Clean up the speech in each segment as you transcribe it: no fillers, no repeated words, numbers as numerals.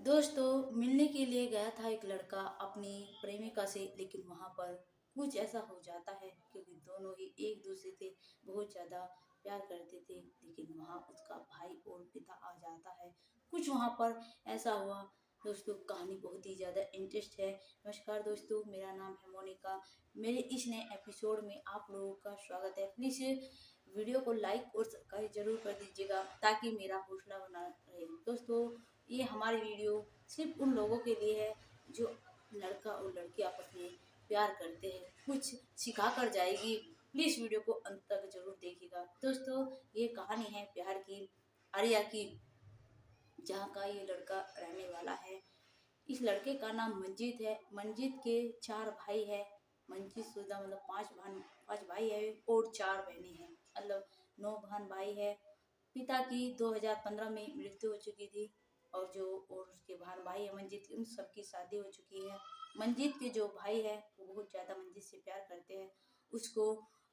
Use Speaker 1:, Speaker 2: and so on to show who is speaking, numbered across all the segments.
Speaker 1: दोस्तों, मिलने के लिए गया था एक लड़का अपनी प्रेमिका से। लेकिन वहां पर कुछ ऐसा हो जाता है क्योंकि दोनों ही एक दूसरे से बहुत ज्यादा प्यार करते थे। लेकिन वहां उसका भाई और पिता आ जाता है। कुछ वहां पर ऐसा हुआ। दोस्तों, कहानी बहुत ही ज्यादा इंटरेस्ट है। नमस्कार दोस्तों, मेरा नाम है मोनिका। मेरे इस नए एपिसोड में आप लोगों का स्वागत है। प्लीज वीडियो को लाइक और सब्सक्राइब जरूर कर दीजिएगा ताकि मेरा हौसला बना रहे। दोस्तों, ये हमारी वीडियो सिर्फ उन लोगों के लिए है जो लड़का और लड़की आपस में प्यार करते हैं। कुछ सिखा कर जाएगी। प्लीज वीडियो को अंत तक जरूर देखिएगा। दोस्तों, ये कहानी है बिहार की आर्या की, जहाँ का ये लड़का रहने वाला है। इस लड़के का नाम मंजीत है। मंजीत के 4 भाई है। मंजीत सुधा मतलब 5 भाई है और 4 बहनें हैं, मतलब 9 बहन भाई है। पिता की 2015 में मृत्यु हो चुकी थी। और उसके बहन भाई है मंजीत की, उन सबकी शादी हो चुकी है। मंजीत के जो भाई है वो बहुत ज्यादा मंजीत से प्यार करते हैं। उसको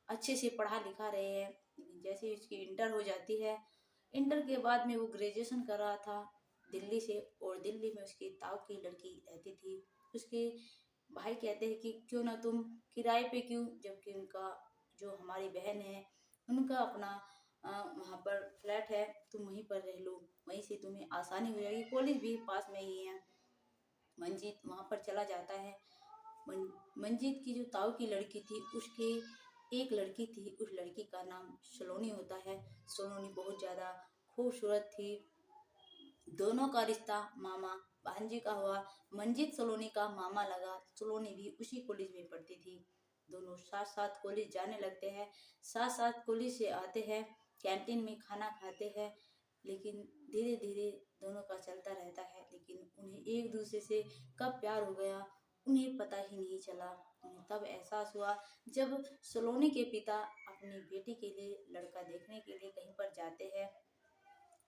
Speaker 1: अच्छे से पढ़ा लिखा रहे हैं। लेकिन जैसे ही उसकी इंटर हो जाती है, इंटर के बाद में वो ग्रेजुएशन कर रहा था दिल्ली से। और दिल्ली में उसकी ताऊ की लड़की रहती थी। उसके भाई कहते हैं कि क्यों ना तुम किराए पे, क्यों, जबकि उनका जो हमारी बहन है उनका अपना वहाँ पर फ्लैट है, तुम वहीं पर रह लो, वहीं से तुम्हें आसानी हो जाएगी, कॉलेज भी पास में ही है। मंजीत वहाँ पर चला जाता है। मंजीत की जो ताऊ की लड़की थी, उसकी एक लड़की थी। उस लड़की का नाम सलोनी होता है। सलोनी बहुत ज्यादा खूबसूरत थी। दोनों का रिश्ता मामा भांजी का हुआ। मंजीत सलोनी का मामा लगा। सलोनी भी उसी कॉलेज में पढ़ती थी। दोनों साथ साथ कॉलेज जाने लगते हैं। साथ साथ कॉलेज से आते हैं, कैंटीन में खाना खाते हैं। लेकिन धीरे धीरे दोनों का चलता रहता है। लेकिन उन्हें एक दूसरे से कब प्यार हो गया उन्हें पता ही नहीं चला। उन्हें तब एहसास हुआ जब सलोनी के पिता अपनी बेटी के लिए लड़का देखने के लिए कहीं पर जाते हैं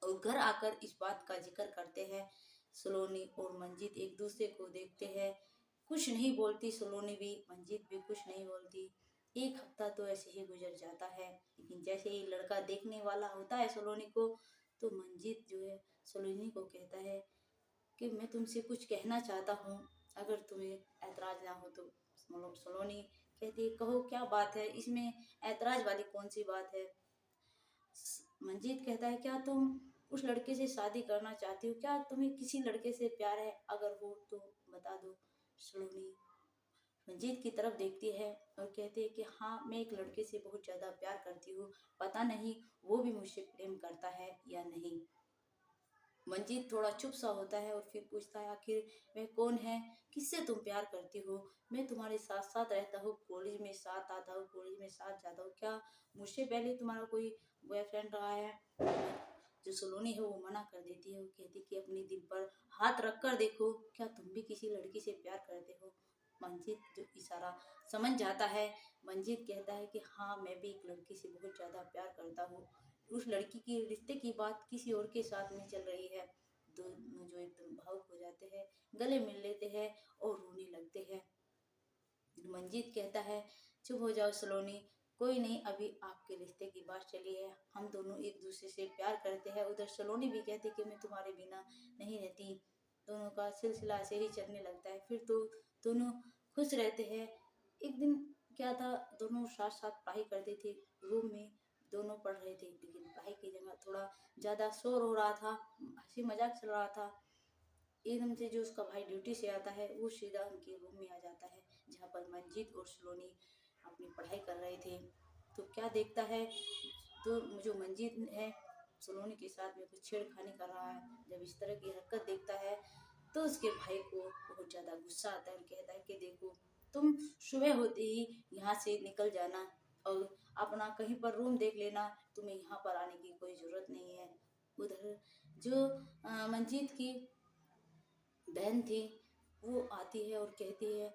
Speaker 1: और घर आकर इस बात का जिक्र करते हैं। सलोनी और मंजीत एक दूसरे को देखते हैं, कुछ नहीं बोलती सलोनी भी, मंजीत भी कुछ नहीं बोलती। एक हफ्ता तो ऐसे ही गुजर जाता है। लेकिन जैसे ही लड़का देखने वाला होता है सलोनी को, तो मंजीत जो है सलोनी को कहता है कि मैं तुमसे कुछ कहना चाहता हूँ, अगर तुम्हें ऐतराज ना हो तो। सलोनी कहती है, कहो क्या बात है, इसमें ऐतराज वाली कौन सी बात है। मंजीत कहता है, क्या तुम उस लड़के से शादी करना चाहती हो, क्या तुम्हें किसी लड़के से प्यार है, अगर हो तो बता दो। सलोनी मंजीत की तरफ देखती है और कहती है कि हाँ, मैं एक लड़के से बहुत ज्यादा प्यार करती हूँ, पता नहीं वो भी मुझसे प्रेम करता है या नहीं। मंजीत थोड़ा चुप सा होता है और फिर पूछता है, आखिर वह कौन है, किससे तुम प्यार करती हो, मैं तुम्हारे साथ साथ रहता हूँ, कॉलेज में साथ आता हूँ, कॉलेज में साथ जाता हूँ, क्या मुझसे पहले तुम्हारा कोई बॉयफ्रेंड रहा है। जो सलोनी है वो मना कर देती है। वो कहती कि अपने दिल पर हाथ रख कर देखो, क्या तुम भी किसी लड़की से प्यार करते हो। मंजीत जो इशारा समझ जाता है। मंजीत कहता है कि हाँ, मैं भी एक लड़की से बहुत ज्यादा प्यार करता हूँ। उस लड़की की रिश्ते की बात किसी और के साथ में चल रही है। दोनों जो एकदम भावुक हो जाते हैं, गले मिल लेते हैं और रोने लगते हैं। मंजीत कहता है, चुप हो जाओ सलोनी, कोई नहीं, अभी आपके रिश्ते की बात चली है, हम दोनों एक दूसरे से प्यार करते हैं। उधर सलोनी भी कहती कि मैं तुम्हारे बिना नहीं रहती। दोनों का सिलसिला ऐसे ही चलने लगता है। फिर तो दोनों खुश रहते हैं। एक दिन क्या था, दोनों साथ साथ पढ़ाई करते थे, रूम में दोनों पढ़ रहे थे। लेकिन पढ़ाई की जगह थोड़ा ज्यादा शोर हो रहा था, हंसी मजाक चल रहा था। एकदम से जो उसका भाई ड्यूटी से आता है वो सीधा उनके रूम में आ जाता है, जहाँ पर मंजीत और सलोनी अपनी पढ़ाई कर रहे थे। तो क्या देखता है, तो जो मंजीत है सलोनी के साथ में कुछ छेड़खानी कर रहा है। जब इस तरह की हरकत देखता है तो उसके भाई को बहुत ज्यादा गुस्सा आता है और कहता है कि देखो, तुम सुबह होते ही यहाँ से निकल जाना और अपना कहीं पर रूम देख लेना, तुम्हें यहाँ पर आने की कोई जरूरत नहीं है। उधर जो मंजीत की बहन थी वो आती है और कहती है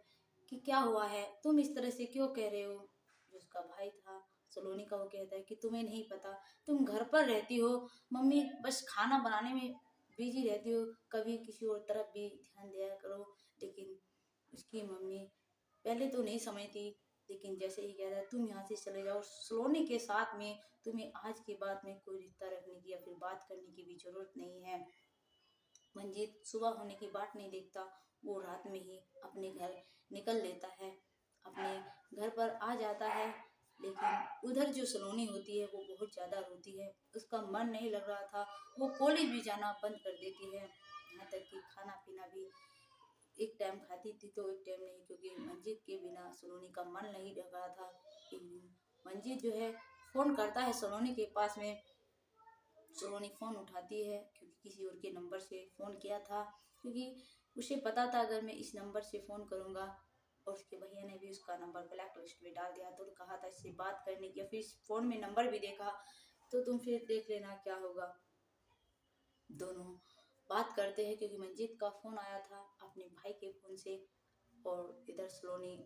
Speaker 1: कि क्या हुआ है, तुम इस तरह से क्यों कह रहे हो। जो उसका भाई था सलोनी का, वो कहता है कि तुम्हें नहीं पता, तुम घर पर रहती हो, मम्मी बस खाना बनाने में बिजी रहती हो, कभी किसी और तरफ भी ध्यान दिया करो। लेकिन उसकी मम्मी पहले तो नहीं समझती। लेकिन जैसे ही कहता है तुम यहाँ से चले जाओ, सलोनी के साथ में तुम्हें आज के बाद में कोई रिश्ता रखने की या फिर बात करने की भी जरूरत नहीं है। मंजीत सुबह होने की बाट नहीं देखता, वो रात में ही अपने घर निकल लेता है, अपने घर पर आ जाता है। लेकिन उधर जो सलोनी होती है वो बहुत ज़्यादा रोती है, उसका मन नहीं लग रहा था, वो कॉलेज भी जाना बंद कर देती है, यहाँ तक कि खाना पीना भी एक टाइम खाती थी तो एक टाइम नहीं, क्योंकि मंजीत के बिना सलोनी का मन नहीं लग रहा था। एक दिन मंजीत जो है फ़ोन करता है सलोनी के पास में, सलोनी फ़ोन उठाती है क्योंकि किसी और के नंबर से फ़ोन किया था, क्योंकि उसे पता था अगर मैं इस नंबर से फ़ोन करूँगा, और उसके भैया ने भी उसका नंबर ब्लैक लिस्ट में डाल दिया, तो कहा था इससे बात करने की, फिर फ़ोन में नंबर भी देखा, तो तुम फिर देख लेना क्या होगा। दोनों बात करते हैं क्योंकि मंजीत का फ़ोन आया था अपने भाई के फ़ोन से, और इधर सलोनी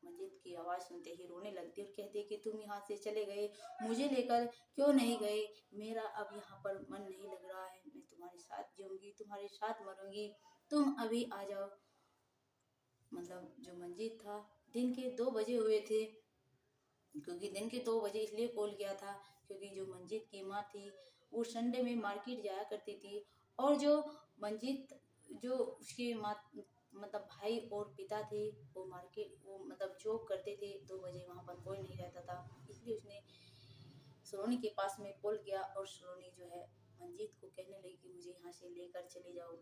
Speaker 1: मंजीत की आवाज़ सुनते ही रोने लगती है और कहती है कि तुम यहाँ से चले गए, मुझे लेकर क्यों नहीं गए, मेरा अब यहाँ पर मन नहीं लग रहा है, मैं तुम्हारे साथ जीऊँगी, तुम्हारे साथ मरूँगी, तुम अभी आ जाओ। मतलब जो मंजीत था, दिन के 2 बजे हुए थे, क्योंकि दिन के 2 बजे इसलिए कॉल किया था क्योंकि जो मंजीत की माँ थी वो संडे में मार्केट जाया करती थी, और जो मंजीत जो उसके माँ मतलब भाई और पिता थे वो मार्केट वो मतलब जॉब करते थे, 2 बजे वहाँ पर कोई नहीं रहता था, इसलिए उसने सलोनी के पास में कॉल किया, और सलोनी जो है मंजीत को कहने लगी कि मुझे यहाँ से लेकर चले जाओ।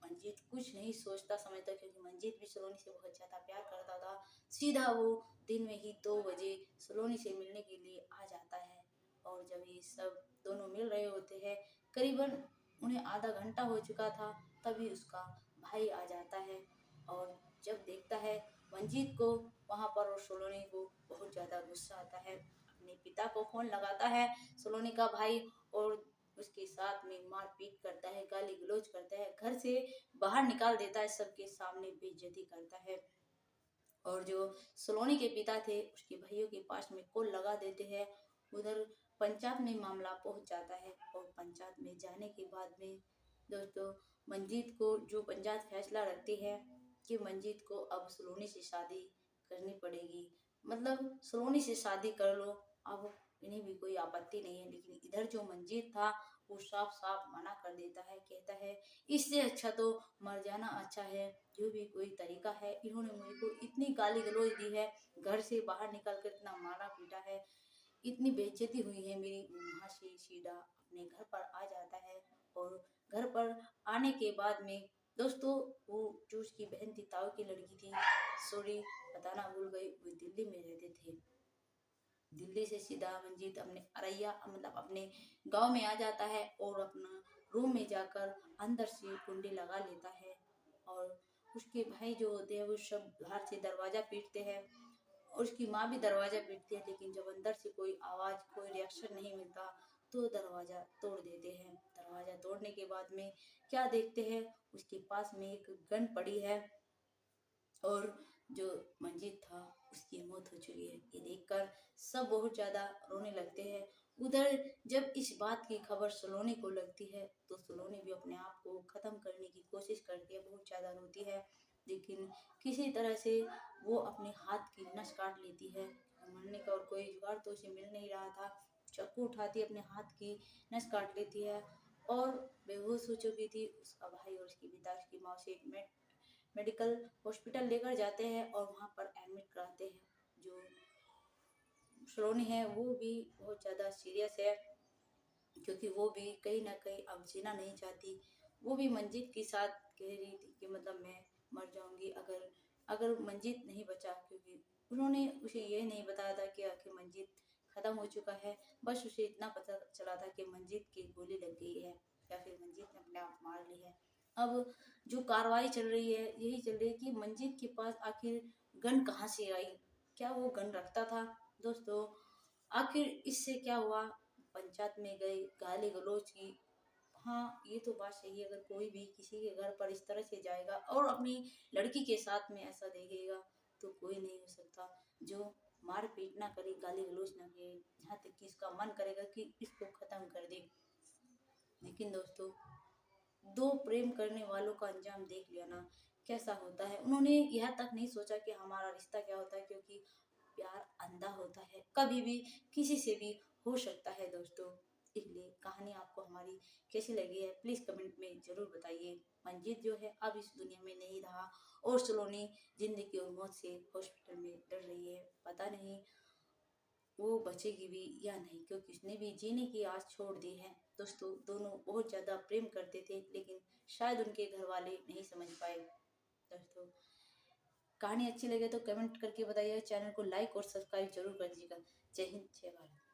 Speaker 1: मंजीत कुछ नहीं सोचता समझता, क्योंकि मंजीत भी सलोनी से बहुत ज़्यादा प्यार करता था, सीधा वो दिन में ही 2 बजे सलोनी से मिलने के लिए आ जाता है। और जब ये सब दोनों मिल रहे होते हैं, करीबन उन्हें आधा घंटा हो चुका था, तभी उसका भाई आ जाता है, और जब देखता है मंजीत को वहाँ पर और सलोनी को, बहुत ज़्यादा गुस्सा आता है, अपने पिता को फ़ोन लगाता है सलोनी का भाई, और उसके साथ में मारपीट करता है, गाली गलौज करता है, घर से बाहर निकाल देता है, सबके सामने बेइज्जती करता है। और जो सलोनी के पिता थे उसके भाइयों के पास में कॉल लगा देते हैं, उधर पंचायत में मामला पहुंच जाता है, और पंचायत में जाने के बाद में दोस्तों मंजीत को जो पंचायत फैसला रखती है कि मंजीत को अब सलोनी से शादी करनी पड़ेगी, मतलब सलोनी से शादी कर लो, अब इन्हें भी कोई आपत्ति नहीं है। लेकिन इधर जो मंजीत था वो साफ साफ मना कर देता है, कहता है इससे अच्छा तो मर जाना अच्छा है, जो भी कोई तरीका है, इन्होंने मुझे को इतनी गाली गलौज दी है, घर से बाहर निकल कर इतना मारा पीटा है, इतनी बेइज्जती हुई है मेरी, वहाँ से सीधा अपने घर पर आ जाता है। और घर पर आने के बाद में दोस्तों वो जो उसकी बहन थी, ताऊ की लड़की थी, सॉरी बताना भूल गई, वो दिल्ली में रहते थे। दिल्ली से सीधा मंजीत अपने अरैया मतलब अपने गांव में आ जाता है, और अपना रूम में जाकर अंदर से कुंडी लगा लेता है, और उसके भाई जो होते हैं वो सब बाहर से दरवाजा पीटते हैं, और उसकी माँ भी दरवाजा पीटती है, लेकिन जब अंदर से कोई आवाज़ कोई रिएक्शन नहीं मिलता तो दरवाजा तोड़ देते हैं। दरवाजा तोड़ने के बाद में क्या देखते हैं, उसके पास में एक गन पड़ी है, और जो मंजीत था उसकी मौत हो चुकी है। ये देखकर सब बहुत ज़्यादा रोने लगते हैं। उधर जब इस बात की खबर सलोनी को लगती है तो सलोनी भी अपने आप को ख़त्म करने की कोशिश करती है, बहुत ज़्यादा रोती है, लेकिन किसी तरह से वो अपने हाथ की नस काट लेती है। मरने का और कोई जुगाड़ तो उसे मिल नहीं रहा था, चाकू उठाती अपने हाथ की नस काट लेती है, और बेहोश हो चुकी थी। उसका भाई और उसकी पिता उसकी माँ से मेडिकल हॉस्पिटल लेकर जाते हैं और वहाँ पर एडमिट कराते हैं। जो सलोनी है वो भी बहुत ज़्यादा सीरियस है, क्योंकि वो भी कहीं ना कहीं अब जीना नहीं चाहती। वो भी मंजीत के साथ कह रही थी कि मतलब मैं मर जाऊंगी अगर अगर मंजीत नहीं बचा, क्योंकि उन्होंने उसे ये नहीं बताया था कि आखिर मंजीत खत्म हो चुका है, बस उसे इतना पता चला था कि मंजीत की गोली लग गई है या फिर मंजीत ने अपने आप मार ली है। अब जो कार्रवाई चल रही है यही चल रही है कि मंजीत के पास आखिर गन कहाँ से आई, क्या वो गन रखता था। दोस्तों आखिर इससे क्या हुआ, पंचायत में गए, गाली गलौज की। हाँ ये तो बात सही है, अगर कोई भी किसी के घर पर इस तरह से जाएगा और अपनी लड़की के साथ में ऐसा देखेगा तो कोई नहीं हो सकता जो मार पीट ना करे, गाली गलौज ना करे, यहाँ तक कि इसका मन करेगा कि इसको खत्म कर दे। लेकिन दोस्तों दो प्रेम करने वालों का अंजाम देख लिया ना कैसा होता है। उन्होंने यह तक नहीं सोचा कि हमारा रिश्ता क्या होता है, क्योंकि प्यार अंधा होता है, कभी भी किसी से भी हो सकता है दोस्तों। इसलिए कहानी आपको हमारी कैसी लगी है प्लीज़ कमेंट में ज़रूर बताइए। मंजीत जो है अब इस दुनिया में नहीं रहा और सलोनी जिंदगी और मौत से हॉस्पिटल में लड़ रही है। पता नहीं वो बचेगी भी या नहीं, क्योंकि उसने भी जीने की आस छोड़ दी है। दोस्तों दोनों बहुत ज़्यादा प्रेम करते थे, लेकिन शायद उनके घर वाले नहीं समझ पाए। दोस्तों कहानी अच्छी लगे तो कमेंट करके बताइए, चैनल को लाइक और सब्सक्राइब जरूर कर दीजिएगा। जय हिंद, जय भारत।